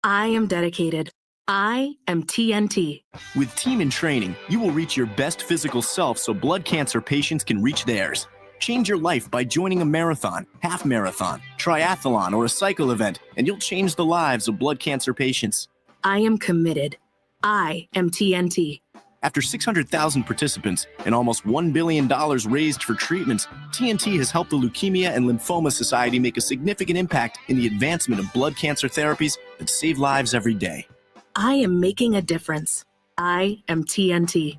I am dedicated. I am TNT. With Team in Training, you will reach your best physical self so blood cancer patients can reach theirs. Change your life by joining a marathon, half marathon, triathlon, or a cycle event, and you'll change the lives of blood cancer patients. I am committed. I am TNT. After 600,000 participants and almost $1 billion raised for treatments, TNT has helped the Leukemia and Lymphoma Society make a significant impact in the advancement of blood cancer therapies that save lives every day. I am making a difference. I am TNT.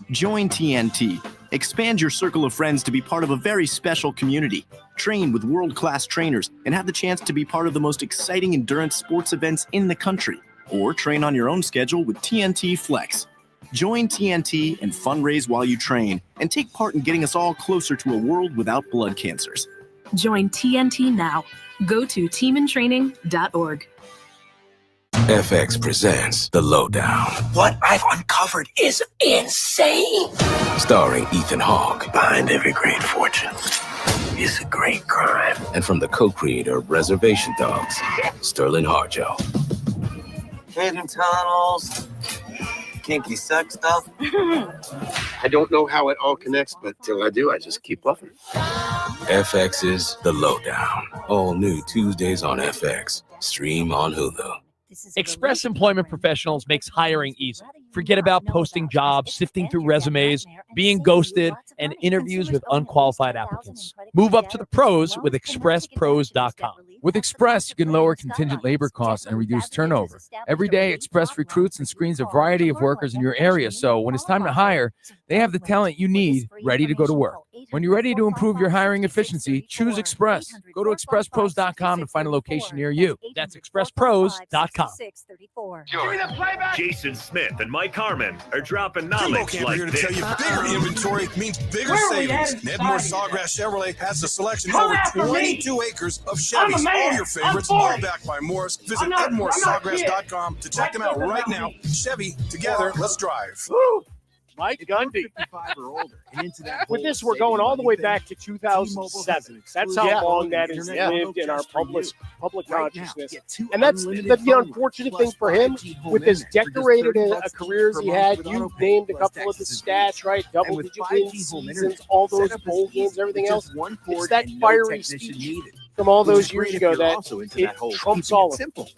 Join TNT. Expand your circle of friends to be part of a very special community. Train with world-class trainers and have the chance to be part of the most exciting endurance sports events in the country. Or train on your own schedule with TNT Flex. Join TNT and fundraise while you train and take part in getting us all closer to a world without blood cancers. Join TNT now. Go to teamintraining.org. FX presents The Lowdown. What I've uncovered is insane. Starring Ethan Hawke. Behind every great fortune is a great crime. And from the co-creator of Reservation Dogs, Sterling Harjo. Hidden tunnels, kinky sex stuff. I don't know how it all connects, but till I do, I just keep bluffing. FX's The Lowdown. All new Tuesdays on FX. Stream on Hulu. Express Employment Professionals makes hiring easy. Forget about posting jobs, sifting through resumes, being ghosted, and interviews with unqualified applicants. Move up to the pros with ExpressPros.com. With Express, you can lower contingent labor costs and reduce turnover. Every day, Express recruits and screens a variety of workers in your area, so when it's time to hire, they have the talent you need ready to go to work. When you're ready to improve your hiring efficiency, choose Express. Go to ExpressPros.com to find a location near you. That's ExpressPros.com. Jason Smith and Mike Harmon are dropping knowledge like here to this. tell you bigger inventory means bigger savings. Nedmore Sawgrass Chevrolet has the selection of over 22 acres of Chevys. All your favorites, all backed by Morris. Visit EdmoreSawgrass.com to check them out right now. Chevy, together, let's drive. Mike Gundy. With this, we're going all the way back to 2007. That's how long that has lived in our public consciousness. And that's the unfortunate thing for him. With as decorated a career as he had, you named a couple of the stats, right? Double-digit win seasons, all those bowl games, everything else. It's that fiery speech from all those years ago that it trumps all of it.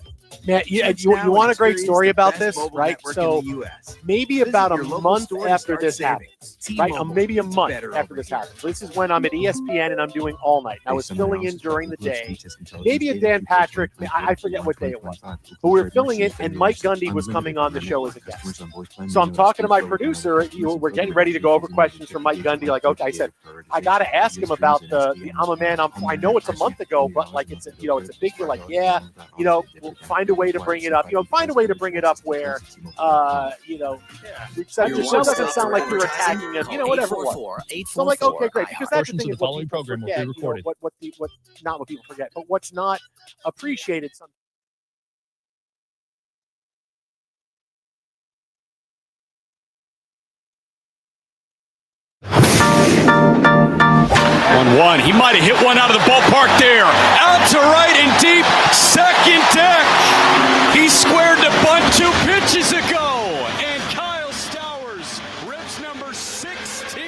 Man, you want a great story about this, right? So maybe about a month after this happened, right? Maybe a month after this happened. So this is when I'm at ESPN and I'm doing All Night. I was filling in during the day. Maybe a Dan Patrick, I forget what day it was. But we were filling it, and Mike Gundy was coming on the show as a guest. So I'm talking to my producer. We're getting ready to go over questions from Mike Gundy. Like, okay, I said, I got to ask him about the I'm a man. I know it's a month ago, but like it's a big deal. Like, yeah, we'll find a way to bring it up. Find a way to bring it up where, your show doesn't sound like you're attacking him. Whatever it was. So I'm like, okay, great, because that's the thing is what people forget. What not what people forget, but what's not appreciated sometimes. 1-1. He might have hit one out of the ballpark there. Out to right and deep. Second deck. He squared the bunt 2 pitches ago. And Kyle Stowers rips number 16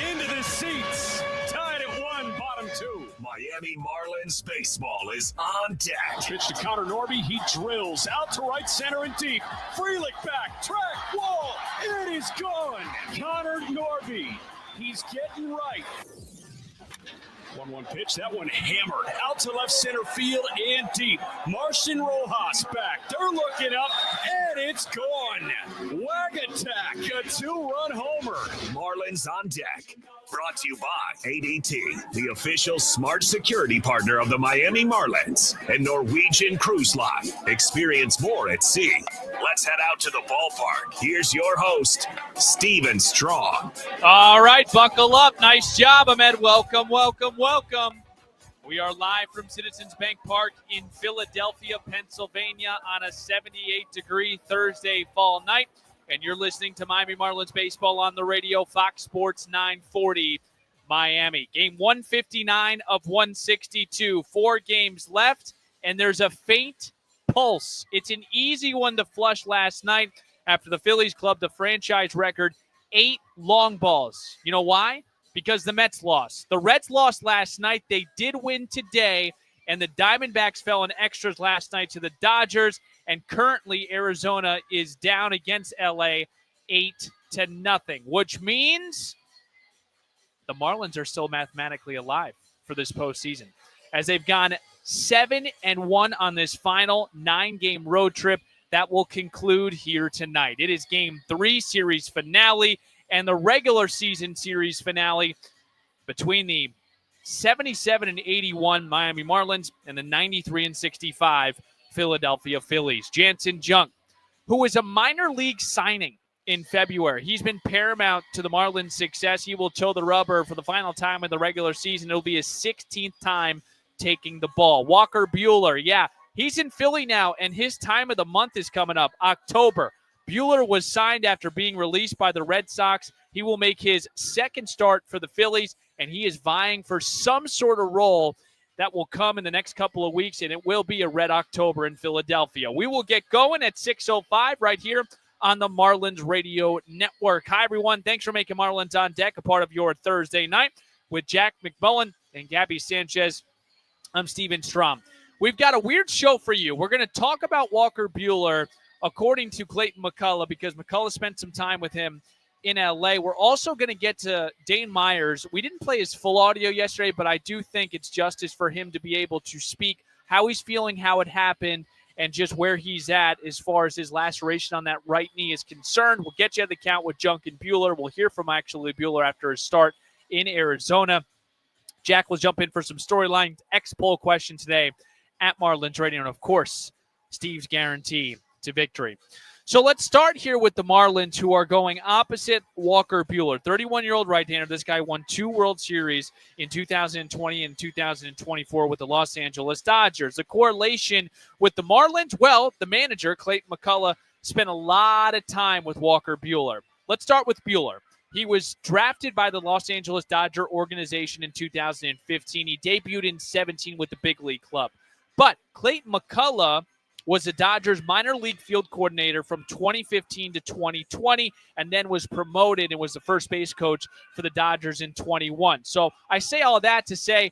into the seats. Tied at 1, bottom 2. Miami Marlins baseball is on deck. Pitch to Connor Norby. He drills out to right center and deep. Frelick back. Track wall. It is gone. Connor Norby. He's getting right. 1-1 pitch. That one hammered out to left center field and deep. Martian Rojas back. They're looking up, and it's gone. Wag attack. A 2-run homer. Marlins on deck. Brought to you by ADT, the official smart security partner of the Miami Marlins, and Norwegian Cruise Line. Experience more at sea. Let's head out to the ballpark. Here's your host, Steven Strong. All right, buckle up. Nice job, Ahmed. Welcome, welcome, welcome. We are live from Citizens Bank Park in Philadelphia, Pennsylvania on a 78-degree Thursday fall night. And you're listening to Miami Marlins baseball on the radio, Fox Sports 940 Miami. Game 159 of 162. 4 games left, and there's a faint pulse. It's an easy one to flush last night after the Phillies clubbed the franchise record 8 long balls. You know why? Because the Mets lost. The Reds lost last night. They did win today, and the Diamondbacks fell in extras last night to the Dodgers, and currently Arizona is down against LA 8-0, which means the Marlins are still mathematically alive for this postseason, as they've gone 7-1 on this final 9-game road trip that will conclude here tonight. It is Game 3 series finale and the regular season series finale between the 77-81 Miami Marlins and the 93-65 Philadelphia Phillies. Jansen Junk, who was a minor league signing in February. He's been paramount to the Marlins' success. He will toe the rubber for the final time in the regular season. It'll be his 16th time taking the ball. Walker Buehler, yeah, he's in Philly now, and his time of the month is coming up, October. Buehler was signed after being released by the Red Sox. He will make his second start for the Phillies, and he is vying for some sort of role that will come in the next couple of weeks, and it will be a Red October in Philadelphia. We will get going at 6:05 right here on the Marlins Radio Network. Hi, everyone. Thanks for making Marlins on Deck a part of your Thursday night with Jack McMullen and Gabby Sanchez. I'm Steven Strom. We've got a weird show for you. We're going to talk about Walker Buehler, according to Clayton McCullough, because McCullough spent some time with him in LA. We're also going to get to Dane Myers. We didn't play his full audio yesterday, but I do think it's justice for him to be able to speak how he's feeling, how it happened, and just where he's at as far as his laceration on that right knee is concerned. We'll get you at the count with Junk and Buehler. We'll hear from actually Buehler after his start in Arizona. Jack will jump in for some storyline X-Poll question today at Marlins Radio. And, of course, Steve's guarantee to victory. So let's start here with the Marlins, who are going opposite Walker Buehler. 31-year-old right-hander. This guy won 2 World Series in 2020 and 2024 with the Los Angeles Dodgers. The correlation with the Marlins, well, the manager, Clayton McCullough, spent a lot of time with Walker Buehler. Let's start with Buehler. He was drafted by the Los Angeles Dodger organization in 2015. He debuted in 17 with the big league club. But Clayton McCullough was the Dodgers minor league field coordinator from 2015 to 2020, and then was promoted and was the first base coach for the Dodgers in 21. So I say all of that to say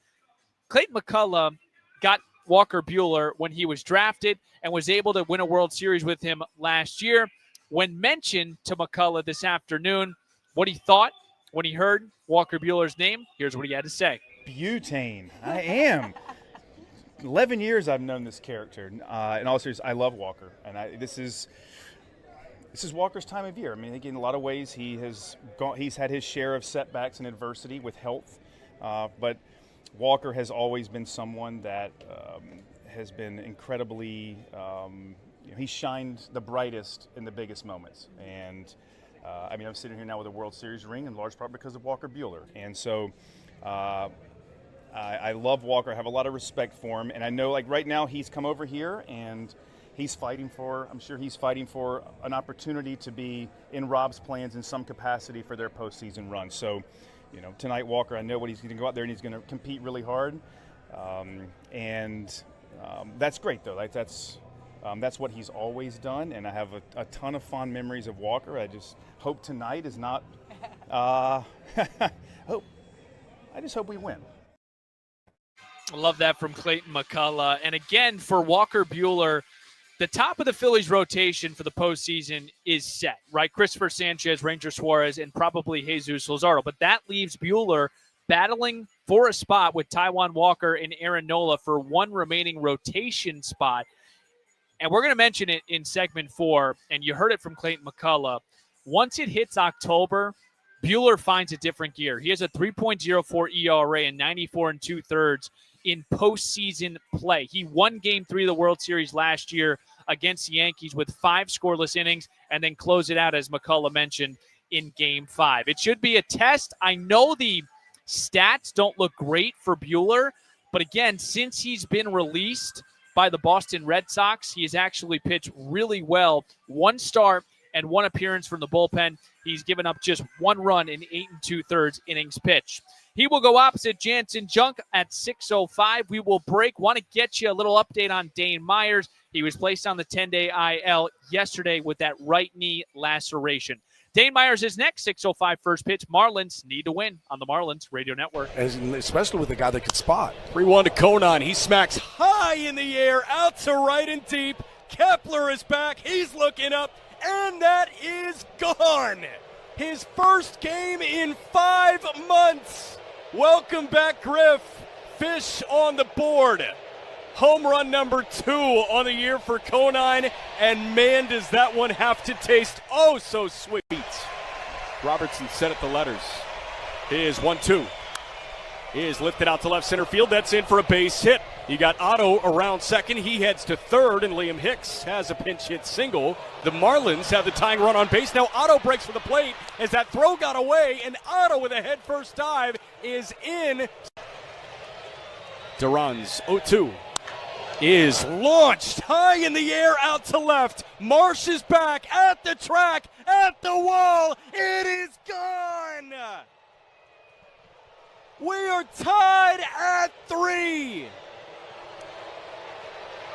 Clayton McCullough got Walker Buehler when he was drafted and was able to win a World Series with him last year. When mentioned to McCullough this afternoon what he thought when he heard Walker Buehler's name, here's what he had to say. Butane. I am. 11 years I've known this character. In all seriousness, I love Walker, and this is Walker's time of year. I mean, again, in a lot of ways he's had his share of setbacks and adversity with health, but Walker has always been someone that has been incredibly. He shined the brightest in the biggest moments, and I mean, I'm sitting here now with a World Series ring in large part because of Walker Buehler, and so. I love Walker. I have a lot of respect for him. And I know, like, right now he's come over here and he's fighting for an opportunity to be in Rob's plans in some capacity for their postseason run. So, tonight, Walker, I know what he's going to go out there and he's going to compete really hard. That's great, though. Like, that's what he's always done. And I have a ton of fond memories of Walker. I just hope tonight is not I just hope we win. I love that from Clayton McCullough. And again, for Walker Buehler, the top of the Phillies rotation for the postseason is set, right? Christopher Sanchez, Ranger Suarez, and probably Jesus Luzardo. But that leaves Buehler battling for a spot with Taijuan Walker and Aaron Nola for one remaining rotation spot. And we're going to mention it in segment 4, and you heard it from Clayton McCullough. Once it hits October, Buehler finds a different gear. He has a 3.04 ERA and 94 2/3 in postseason play. He won Game 3 of the World Series last year against the Yankees with 5 scoreless innings and then close it out, as McCullough mentioned, in Game 5. It should be a test. I know the stats don't look great for Buehler, but again, since he's been released by the Boston Red Sox, he has actually pitched really well. 1 start and 1 appearance from the bullpen. He's given up just 1 run in 8 2/3 innings pitched. He will go opposite Jansen Junk at 6:05. We will break. Want to get you a little update on Dane Myers. He was placed on the 10-day IL yesterday with that right knee laceration. Dane Myers is next, 6:05 first pitch. Marlins need to win on the Marlins Radio Network. Especially with a guy that could spot. 3-1 to Conan. He smacks high in the air, out to right and deep. Kepler is back. He's looking up, and that is gone. His first game in 5 months. Welcome back, Griff. Fish on the board. Home run number 2 on the year for Conine, and man, does that one have to taste oh so sweet. Robertson set at the letters. Here's 1-2. Is lifted out to left center field. That's in for a base hit. You got Otto around second. He heads to third, and Liam Hicks has a pinch hit single. The Marlins have the tying run on base. Now Otto breaks for the plate as that throw got away, and Otto with a head first dive is in. Duran's 0-2 is launched high in the air out to left. Marsh is back at the track, at the wall. It is gone. We are tied at 3.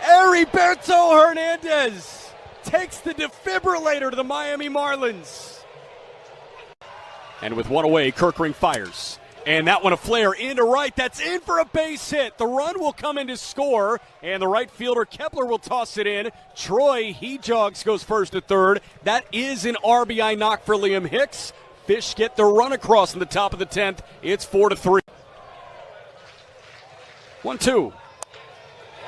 Heriberto Hernandez takes the defibrillator to the Miami Marlins. And with 1 away, Kirkring fires. And that one a flare into right. That's in for a base hit. The run will come in to score, and the right fielder Kepler will toss it in. Troy, he jogs, goes first to third. That is an RBI knock for Liam Hicks. Fish get the run across in the top of the 10th. It's 4-3. 1-2.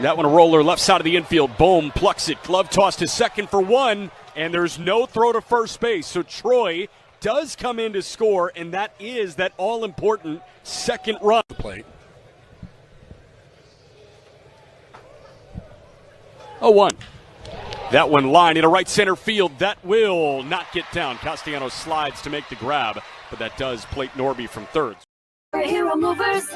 That one a roller left side of the infield. Bohm plucks it. Glove toss to second for 1, and there's no throw to first base. So Troy does come in to score, and that is that all-important second run. Plate. 0-1. That one line into right center field. That will not get down. Castellanos slides to make the grab, but that does plate Norby from third. Hero movers.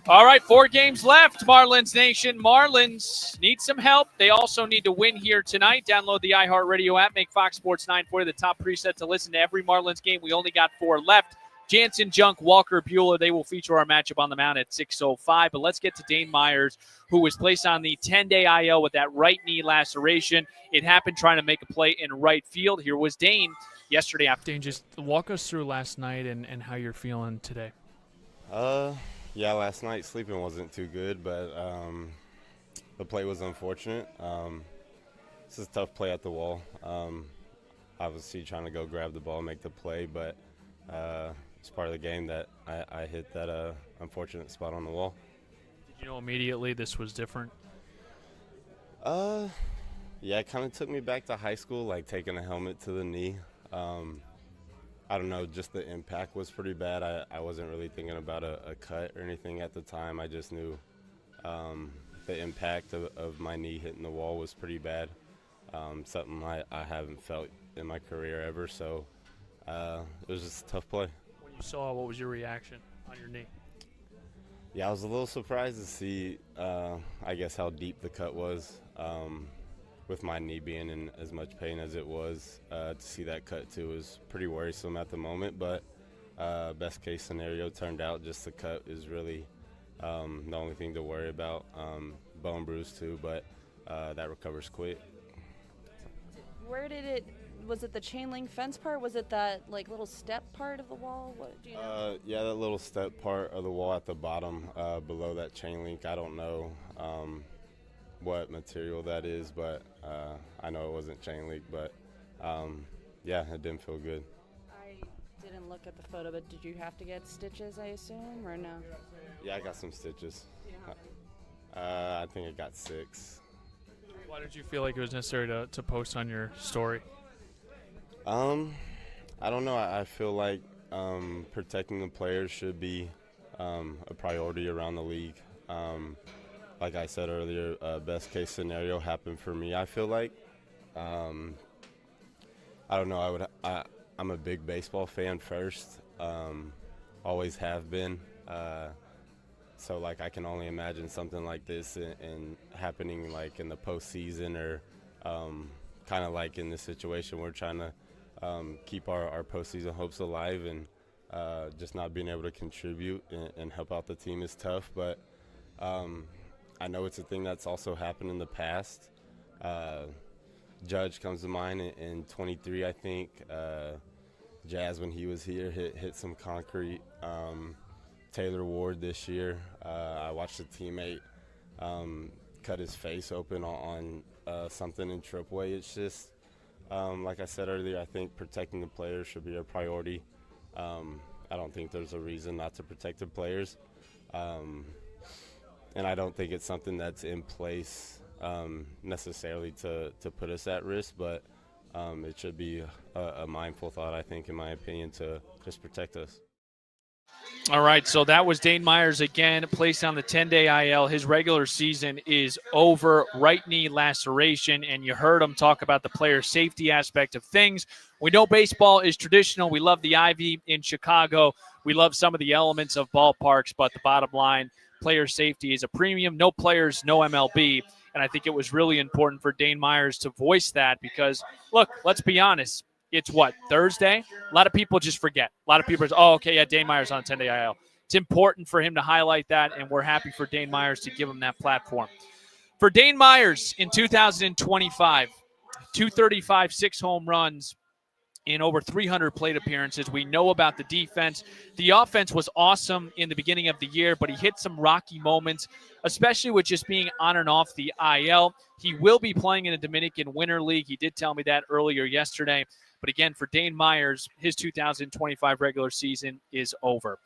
All right, 4 games left, Marlins Nation. Marlins need some help. They also need to win here tonight. Download the iHeartRadio app. Make Fox Sports 940 the top preset to listen to every Marlins game. We only got 4 left. Jansen, Junk, Walker, Buehler, they will feature our matchup on the mound at 6:05. But let's get to Dane Myers, who was placed on the 10-day IL with that right knee laceration. It happened trying to make a play in right field. Here was Dane yesterday after. Dane, just walk us through last night and how you're feeling today. Yeah, last night sleeping wasn't too good, but the play was unfortunate. This is a tough play at the wall. Obviously trying to go grab the ball, make the play, but it's part of the game that I hit that unfortunate spot on the wall. Did you know immediately this was different? Yeah, it kind of took me back to high school, like taking a helmet to the knee. I don't know, just the impact was pretty bad. I wasn't really thinking about a cut or anything at the time. I just knew the impact of my knee hitting the wall was pretty bad. Something I haven't felt in my career ever, so it was just a tough play. When you saw, what was your reaction on your knee? Yeah, I was a little surprised to see, I guess, how deep the cut was. With my knee being in as much pain as it was, to see that cut too was pretty worrisome at the moment, but best case scenario turned out just the cut is really the only thing to worry about. Bone bruise too, but that recovers quick. Where did it, was it the chain link fence part? Was it that like little step part of the wall? What do you know? Yeah, that little step part of the wall at the bottom below that chain link. I don't know what material that is, but I know it wasn't chain link, but yeah, it didn't feel good. I didn't look at the photo, but did you have to get stitches, I assume, or no? Yeah, I got some stitches. I think I got 6. Why did you feel like it was necessary to post on your story? I don't know. I feel like protecting the players should be a priority around the league. Like I said earlier, best case scenario happened for me. I feel like, I don't know. I'm a big baseball fan first, always have been. So like I can only imagine something like this and happening like in the postseason or kind of like in this situation, we're trying to keep our postseason hopes alive, and just not being able to contribute and help out the team is tough. But I know it's a thing that's also happened in the past. Judge comes to mind in 23, I think. Jazz, when he was here, hit some concrete. Taylor Ward this year, I watched a teammate cut his face open on something in AAA. It's just, like I said earlier, I think protecting the players should be a priority. I don't think there's a reason not to protect the players. And I don't think it's something that's in place necessarily to put us at risk, but it should be a mindful thought, I think, in my opinion, to just protect us. All right, so that was Dane Myers again, placed on the 10-day IL. His regular season is over, right knee laceration, and you heard him talk about the player safety aspect of things. We know baseball is traditional. We love the Ivy in Chicago. We love some of the elements of ballparks, but the bottom line, player safety is a premium. No players, no MLB, and I think it was really important for Dane Myers to voice that because, look, let's be honest. It's what, Thursday? A lot of people just forget. A lot of people say, oh, okay, yeah, Dane Myers on 10-day IL. It's important for him to highlight that, and we're happy for Dane Myers to give him that platform. For Dane Myers in 2025, 235, 6 home runs in over 300 plate appearances. We know about the defense. The offense was awesome in the beginning of the year, but he hit some rocky moments, especially with just being on and off the IL. He will be playing in a Dominican Winter League. He did tell me that earlier yesterday. But again, for Dane Myers, his 2025 regular season is over.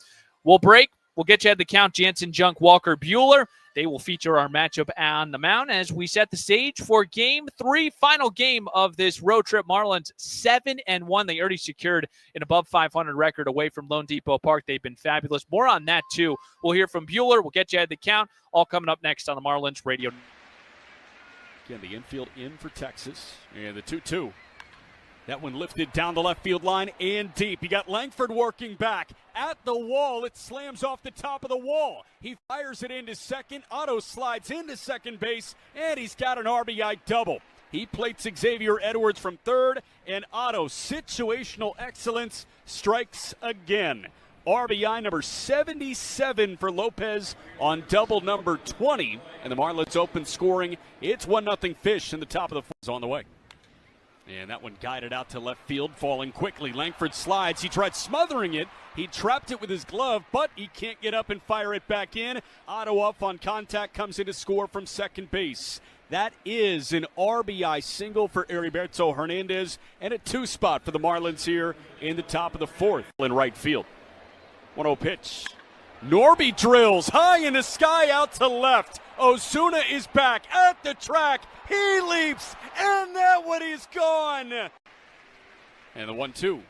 We'll break. We'll get you at the count. Jansen Junk, Walker Buehler. They will feature our matchup on the mound as we set the stage for Game 3, final game of this road trip. Marlins 7-1. They already secured an above 500 record away from Lone Depot Park. They've been fabulous. More on that, too. We'll hear from Buehler. We'll get you at the count. All coming up next on the Marlins Radio. Again, the infield in for Texas. And the 2-2. That one lifted down the left field line and deep. You got Langford working back at the wall. It slams off the top of the wall. He fires it into second. Otto slides into second base, and he's got an RBI double. He plates Xavier Edwards from third, and Otto, situational excellence, strikes again. RBI number 77 for Lopez on double number 20. And the Marlins open scoring. It's 1-0 Fish in the top of the fourth on the way. And that one guided out to left field, falling quickly. Langford slides. He tried smothering it. He trapped it with his glove, but he can't get up and fire it back in. Otto up on contact, comes in to score from second base. That is an RBI single for Heriberto Hernandez and a 2 spot for the Marlins here in the top of the fourth in right field. 1-0 pitch. Norby drills high in the sky out to left. Osuna is back at the track. He leaps, and that one is gone. And the 1-2.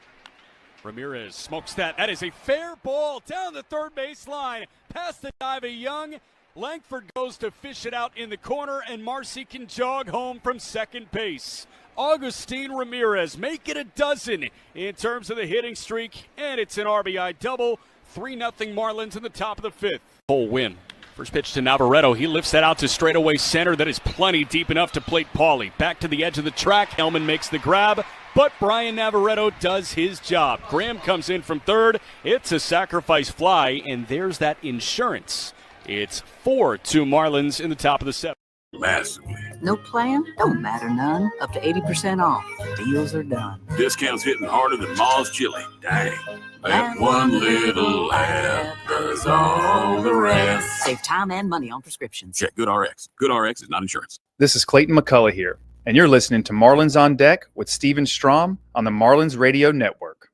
Ramirez smokes that. That is a fair ball down the third baseline. Past the dive of Young. Langford goes to fish it out in the corner, and Marcy can jog home from second base. Augustine Ramirez make it a dozen in terms of the hitting streak, and it's an RBI double. 3-0 Marlins in the top of the fifth. Whole win. First pitch to Navarreto. He lifts that out to straightaway center. That is plenty deep enough to plate Pauly. Back to the edge of the track. Hellman makes the grab, but Brian Navarreto does his job. Graham comes in from third. It's a sacrifice fly, and there's that insurance. It's 4-2 Marlins in the top of the seventh. Massively. No plan? Don't matter none. Up to 80% off. Deals are done. Discounts hitting harder than Ma's chili. Dang. That one little app does all the rest. Save time and money on prescriptions. Check GoodRx. GoodRx is not insurance. This is Clayton McCullough here, and you're listening to Marlins on Deck with Steven Strom on the Marlins Radio Network.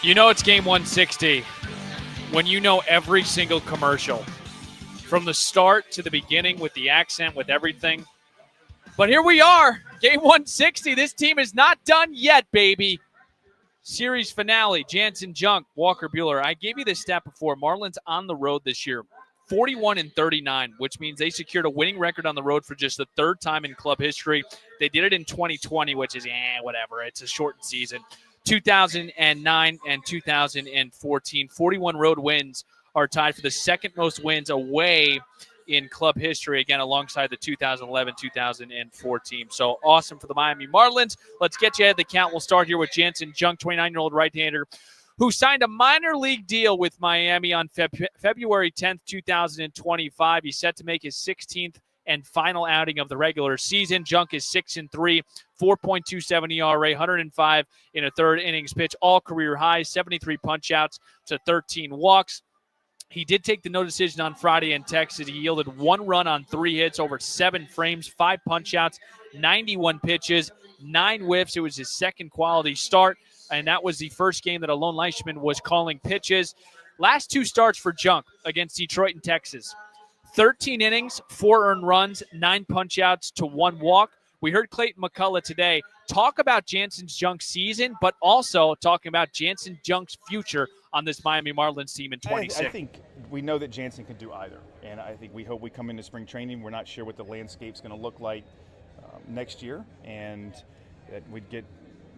You know it's game 160 when you know every single commercial. From the start to the beginning with the accent, with everything. But here we are, game 160. This team is not done yet, baby. Series finale, Jansen Junk, Walker Buehler. I gave you this stat before. Marlins on the road this year, 41-39, which means they secured a winning record on the road for just the third time in club history. They did it in 2020, which is, whatever. It's a shortened season. 2009 and 2014, 41 road wins are tied for the second most wins away in club history, again, alongside the 2011-2004 team. So awesome for the Miami Marlins. Let's get you ahead of the count. We'll start here with Jansen Junk, 29-year-old right-hander, who signed a minor league deal with Miami on February 10th, 2025. He's set to make his 16th and final outing of the regular season. Junk is 6-3, 4.27 ERA, 105 in a third innings pitch, all career highs, 73 punch-outs to 13 walks. He did take the no decision on Friday in Texas. He yielded 1 run on 3 hits over 7 frames, 5 punch-outs, 91 pitches, 9 whiffs. It was his second quality start, and that was the first game that Alon Leishman was calling pitches. Last 2 starts for Junk against Detroit and Texas. 13 innings, 4 earned runs, 9 punch-outs to 1 walk. We heard Clayton McCullough today talk about Jansen Junk's season, but also talking about Jansen Junk's future on this Miami Marlins team in 26. I think we know that Jansen can do either, and I think we hope we come into spring training. We're not sure what the landscape's going to look like next year, and that we'd get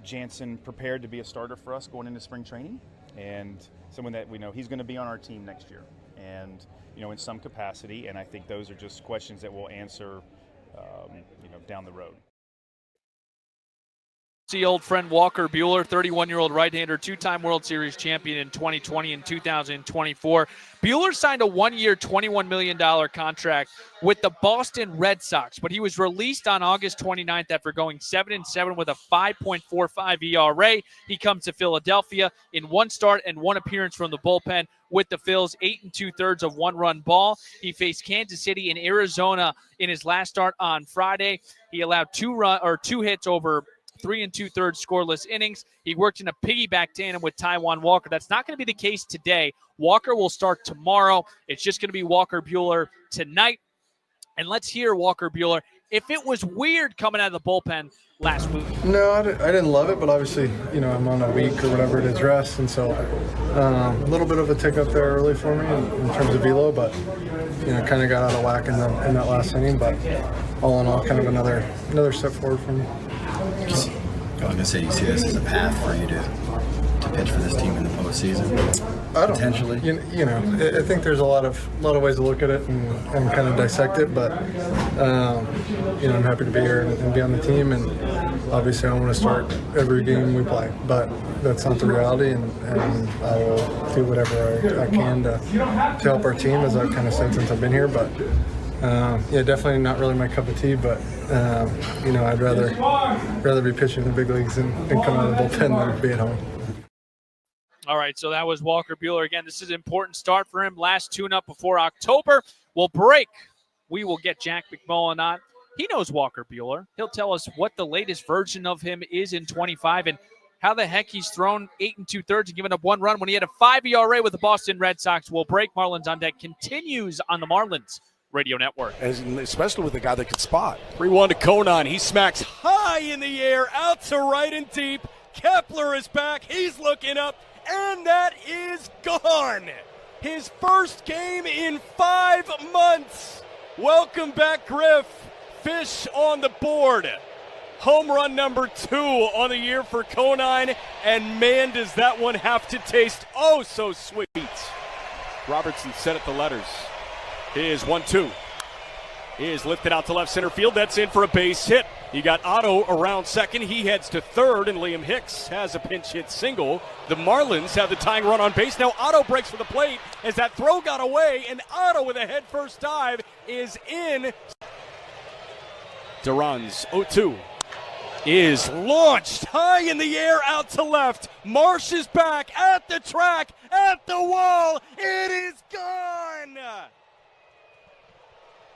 Jansen prepared to be a starter for us going into spring training, and someone that we know he's going to be on our team next year, and in some capacity. And I think those are just questions that we'll answer, down the road. See old friend Walker Buehler, 31-year-old right-hander, 2-time World Series champion in 2020 and 2024. Buehler signed a 1-year, $21 million contract with the Boston Red Sox, but he was released on August 29th after going 7-7 with a 5.45 ERA. He comes to Philadelphia in 1 start and 1 appearance from the bullpen with the Phils, 8 2/3 of 1-run ball. He faced Kansas City and Arizona in his last start on Friday. He allowed 2 hits over 3 2/3 scoreless innings. He worked in a piggyback tandem with Taijuan Walker. That's not going to be the case today. Walker will start tomorrow. It's just going to be Walker Buehler tonight. And let's hear Walker Buehler. If it was weird coming out of the bullpen last week. No, I didn't love it, but obviously, I'm on a week or whatever it is rest, and so a little bit of a tick up there early for me in terms of velo, but kind of got out of whack in that last inning. But all in all, kind of another step forward for me. I was going to say, you see this as a path for you to pitch for this team in the postseason? I don't potentially. I think there's a lot of ways to look at it and kind of dissect it, but I'm happy to be here and be on the team, and obviously I want to start every game we play, but that's not the reality, and I will do whatever I can to help our team, as I've kind of said since I've been here. But definitely not really my cup of tea, but I'd rather be pitching in the big leagues and come out of the bullpen than be at home. All right, so that was Walker Buehler. Again, this is an important start for him. Last tune-up before October. We'll break. We will get Jack McMullen on. He knows Walker Buehler. He'll tell us what the latest version of him is in 25 and how the heck he's thrown 8 2/3 and given up 1 run when he had a 5 ERA with the Boston Red Sox. We'll break. Marlins on Deck continues on the Marlins Radio Network. Especially with a guy that can spot. 3-1 to Conan. He smacks high in the air, out to right and deep. Kepler is back. He's looking up. And that is gone. His first game in 5 months. Welcome back, Griff. Fish on the board. Home run number 2 on the year for Conine. And man, does that one have to taste oh so sweet. Robertson set at the letters. Here's 1-2. Is lifted out to left center field. That's in for a base hit. You got Otto around second. He heads to third, and Liam Hicks has a pinch hit single. The Marlins have the tying run on base. Now Otto breaks for the plate as that throw got away, and Otto with a head first dive is in. Duran's 0-2 is launched high in the air out to left. Marsh is back at the track, at the wall. It is gone.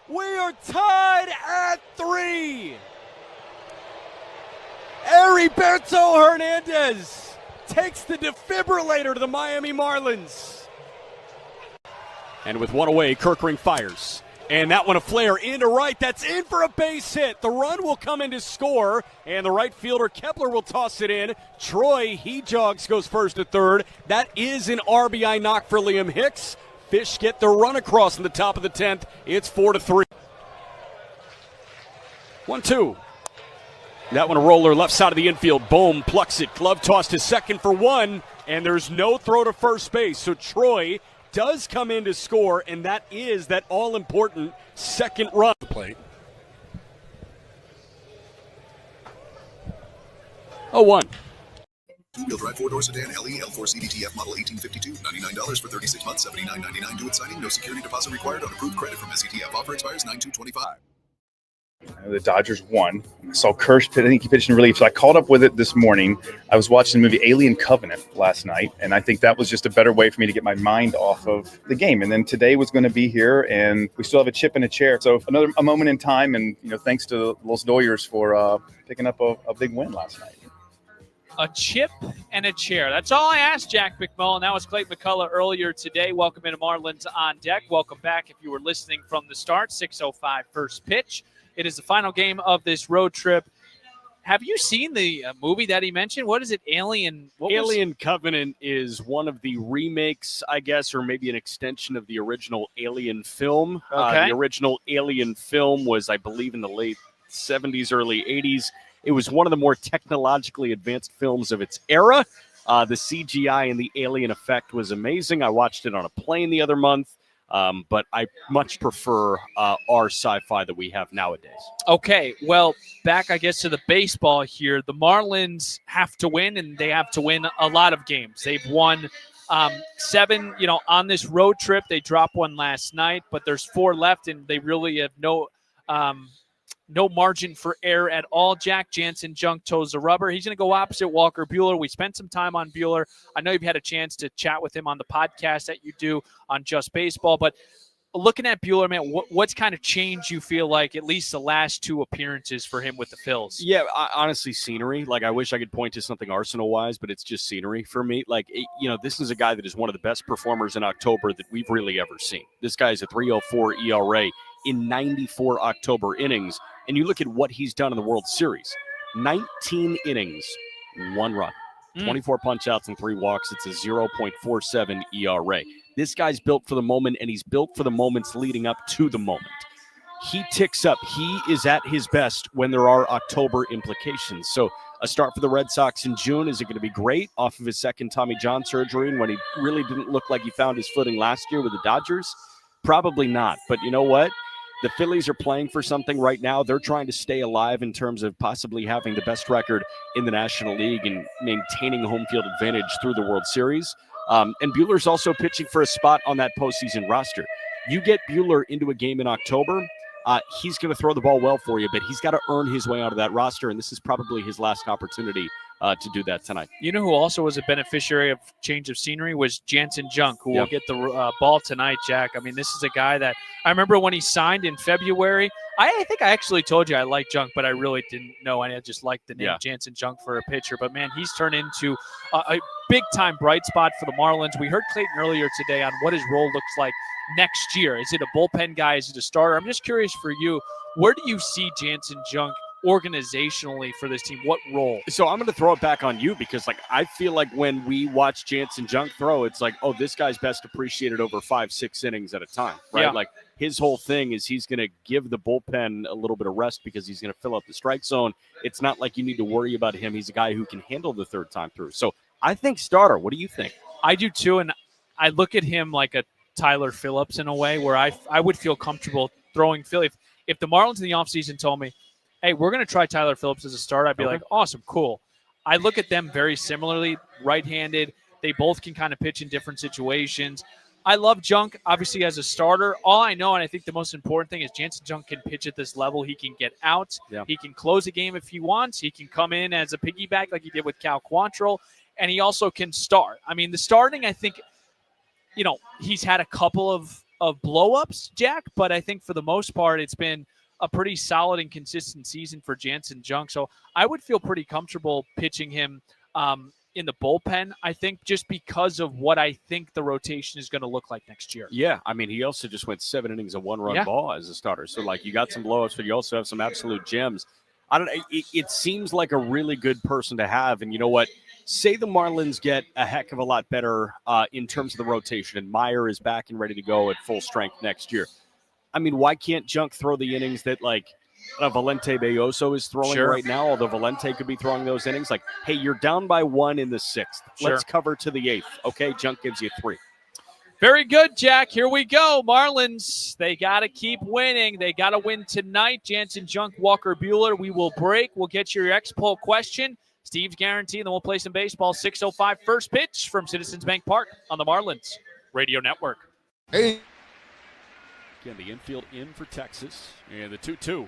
We are tied at 3. Heriberto Hernandez takes the defibrillator to the Miami Marlins. And with 1 away, Kirkring fires. And that one a flare into right. That's in for a base hit. The run will come in to score. And the right fielder Kepler will toss it in. Troy, he jogs, goes first to third. That is an RBI knock for Liam Hicks. Fish get the run across in the top of the 10th. It's 4-3. 1-2. That one a roller left side of the infield. Bohm plucks it. Glove toss to second for 1. And there's no throw to first base. So Troy does come in to score, and that is that all-important second run. Plate. 0-1. Two-wheel drive four-door sedan LE L4 CDTF model 1852, $99 for 36 months, $79.99 due at signing. No security deposit required on approved credit from SETF. Offer expires 9/2/25. The Dodgers won. I saw Kersh pitch. I think he pitched in relief. So I called up with it this morning. I was watching the movie Alien Covenant last night, and I think that was just a better way for me to get my mind off of the game. And then today was going to be here, and we still have a chip in a chair. So a moment in time, and thanks to Los Doyers for picking up a big win last night. A chip and a chair. That's all I asked, Jack McMullen. That was Clayton McCullough earlier today. Welcome into Marlins on Deck. Welcome back if you were listening from the start. 6:05 first pitch. It is the final game of this road trip. Have you seen the movie that he mentioned? What is it? Alien? Alien Covenant is one of the remakes, I guess, or maybe an extension of the original Alien film. Okay. The original Alien film was, I believe, in the late 70s, early 80s. It was one of the more technologically advanced films of its era. The CGI and the alien effect was amazing. I watched it on a plane the other month. But I much prefer our sci-fi that we have nowadays. Okay, well, back, I guess, to the baseball here. The Marlins have to win, and they have to win a lot of games. They've won 7, on this road trip. They dropped one last night, but there's 4 left, and they really have no margin for error at all. Jack Jansen junk toes the rubber. He's going to go opposite Walker Buehler. We spent some time on Buehler. I know you've had a chance to chat with him on the podcast that you do on Just Baseball, but looking at Buehler, man, what's kind of changed, you feel like, at least the last 2 appearances for him with the Phils? Yeah, honestly, scenery. Like, I wish I could point to something Arsenal-wise, but it's just scenery for me. Like, this is a guy that is one of the best performers in October that we've really ever seen. This guy is a 3.04 ERA in 94 October innings. And you look at what he's done in the World Series. 19 innings, 1 run. 24 punch-outs and 3 walks. It's a 0.47 ERA. This guy's built for the moment, and he's built for the moments leading up to the moment. He ticks up. He is at his best when there are October implications. So a start for the Red Sox in June, is it going to be great off of his second Tommy John surgery and when he really didn't look like he found his footing last year with the Dodgers? Probably not. But you know what? The Phillies are playing for something right now. They're trying to stay alive in terms of possibly having the best record in the National League and maintaining home field advantage through the World Series. And Buehler's also pitching for a spot on that postseason roster. You get Buehler into a game in October, he's going to throw the ball well for you, but he's got to earn his way onto that roster, and this is probably his last opportunity to do that tonight. You know who also was a beneficiary of change of scenery was Jansen Junk, who will get the ball tonight, Jack. I mean, this is a guy that I remember when he signed in February. I think I actually told you I like Junk, but I really didn't know. I just liked the name Jansen Junk for a pitcher. But, man, he's turned into a big-time bright spot for the Marlins. We heard Clayton earlier today on what his role looks like next year. Is it a bullpen guy? Is it a starter? I'm just curious for you, where do you see Jansen Junk organizationally for this team? What role? So I'm going to throw it back on you because, I feel like when we watch Jansen Junk throw, it's like, oh, this guy's best appreciated over 5-6 innings at a time, right? Yeah. Like, his whole thing is he's going to give the bullpen a little bit of rest because he's going to fill up the strike zone. It's not like you need to worry about him. He's a guy who can handle the third time through. So I think starter. What do you think? I do too, and I look at him like a Tyler Phillips in a way where I would feel comfortable throwing Philly. If the Marlins in the offseason told me, hey, we're going to try Tyler Phillips as a starter, I'd be like, awesome, cool. I look at them very similarly, right-handed. They both can kind of pitch in different situations. I love Junk, obviously, as a starter. All I know, and I think the most important thing is Jansen Junk can pitch at this level. He can get out. Yeah. He can close a game if he wants. He can come in as a piggyback like he did with Cal Quantrill, and he also can start. I mean, the starting, I think, he's had a couple of blow-ups, Jack, but I think for the most part it's been a pretty solid and consistent season for Jansen Junk. So I would feel pretty comfortable pitching him in the bullpen, I think, just because of what I think the rotation is going to look like next year. Yeah, I mean, he also just went 7 innings of 1-run ball as a starter. So, you got some blowups, but you also have some absolute gems. I don't know. It seems like a really good person to have. And you know what? Say the Marlins get a heck of a lot better in terms of the rotation, and Meyer is back and ready to go at full strength next year. I mean, why can't Junk throw the innings that, Valente Belloso is throwing right now, although Valente could be throwing those innings? Like, hey, you're down by 1 in the 6th. Sure. Let's cover to the 8th. Okay, Junk gives you 3. Very good, Jack. Here we go. Marlins, they got to keep winning. They got to win tonight. Jansen, Junk, Walker, Buehler. We will break. We'll get you your X-Poll question. Steve's guarantee, and then we'll play some baseball. 6:05 first pitch from Citizens Bank Park on the Marlins Radio Network. Hey. Again, the infield in for Texas. And the 2-2.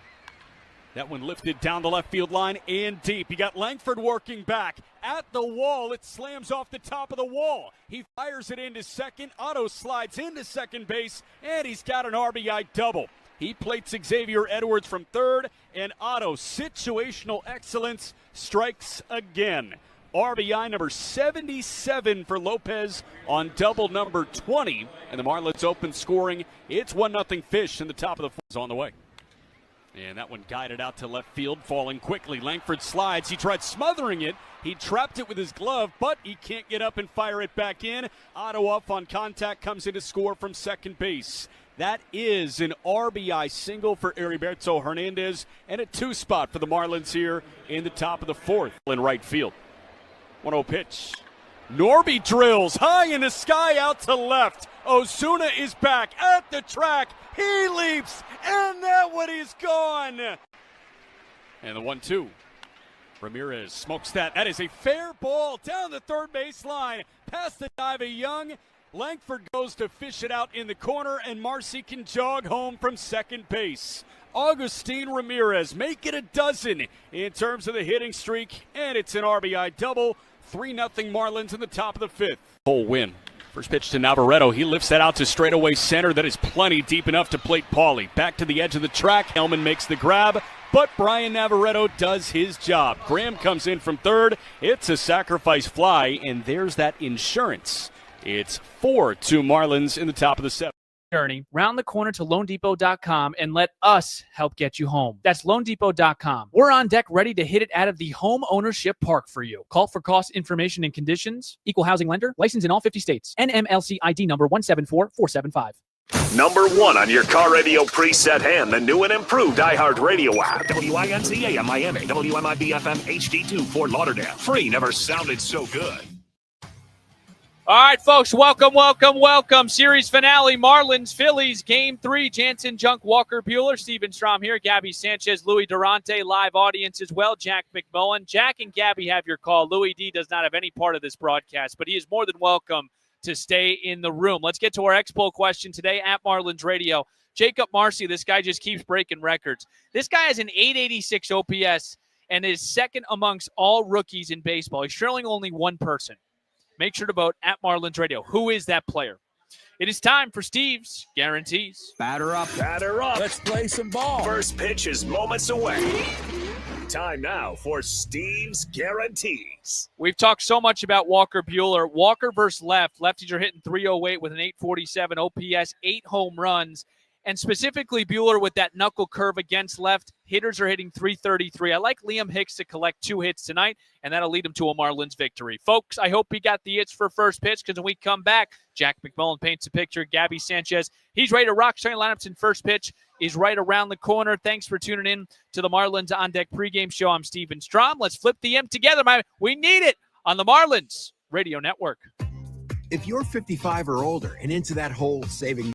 That one lifted down the left field line and deep. You got Langford working back at the wall. It slams off the top of the wall. He fires it into second. Otto slides into second base, and he's got an RBI double. He plates Xavier Edwards from third, and Otto, situational excellence, strikes again. RBI number 77 for Lopez on double number 20. And the Marlins open scoring. It's 1-0 Fish in the top of the fourth on the way. And that one guided out to left field, falling quickly. Langford slides. He tried smothering it. He trapped it with his glove, but he can't get up and fire it back in. Otto up on contact, comes in to score from second base. That is an RBI single for Heriberto Hernandez and a 2 spot for the Marlins here in the top of the fourth in right field. 1-0 pitch. Norby drills high in the sky out to left. Ozuna is back at the track. He leaps, and that one is gone. And the 1-2. Ramirez smokes that. That is a fair ball down the third base line. Past the dive of Young. Langford goes to fish it out in the corner, and Marcy can jog home from second base. Agustin Ramirez make it a dozen in terms of the hitting streak, and it's an RBI double. 3-0 Marlins in the top of the fifth. Whole win. First pitch to Navarreto. He lifts that out to straightaway center. That is plenty deep enough to plate Pauly. Back to the edge of the track. Hellman makes the grab, but Brian Navarreto does his job. Graham comes in from third. It's a sacrifice fly, and there's that insurance. It's 4-2 Marlins in the top of the seventh. Journey, round the corner to LoanDepot.com and let us help get you home. That's LoanDepot.com. We're on deck ready to hit it out of the home ownership park for you. Call for cost information and conditions. Equal housing lender. Licensed in all 50 states. NMLC ID number 174475. Number 1 on your car radio preset and the new and improved iHeartRadio app. WINC AM Miami, WMIB FM HD2 Fort Lauderdale. Free never sounded so good. All right, folks, welcome. Series finale, Marlins, Phillies, Game 3. Jansen, Junk, Walker, Buehler, Steven Strom here, Gabby Sanchez, Louis Durante, live audience as well, Jack McMullen. Jack and Gabby have your call. Louis D does not have any part of this broadcast, but he is more than welcome to stay in the room. Let's get to our X-Poll question today at Marlins Radio. Jacob Marcy, this guy just keeps breaking records. This guy has an 886 OPS and is second amongst all rookies in baseball. He's trailing only one person. Make sure to vote at Marlins Radio. Who is that player? It is time for Steve's Guarantees. Batter up. Let's play some ball. First pitch is moments away. Time now for Steve's Guarantees. We've talked so much about Walker Buehler. Walker versus left. Lefties are hitting .308 with an .847 OPS, 8 home runs. And specifically Buehler with that knuckle curve against left. Hitters are hitting .333. I like Liam Hicks to collect 2 hits tonight, and that'll lead him to a Marlins victory. Folks, I hope he got the hits for first pitch, because when we come back, Jack McMullen paints a picture. Gabby Sanchez, he's ready to rock. Starting lineups in first pitch is right around the corner. Thanks for tuning in to the Marlins On Deck pregame show. I'm Steven Strom. Let's flip the M together. We need it on the Marlins Radio Network. If you're 55 or older and into that whole saving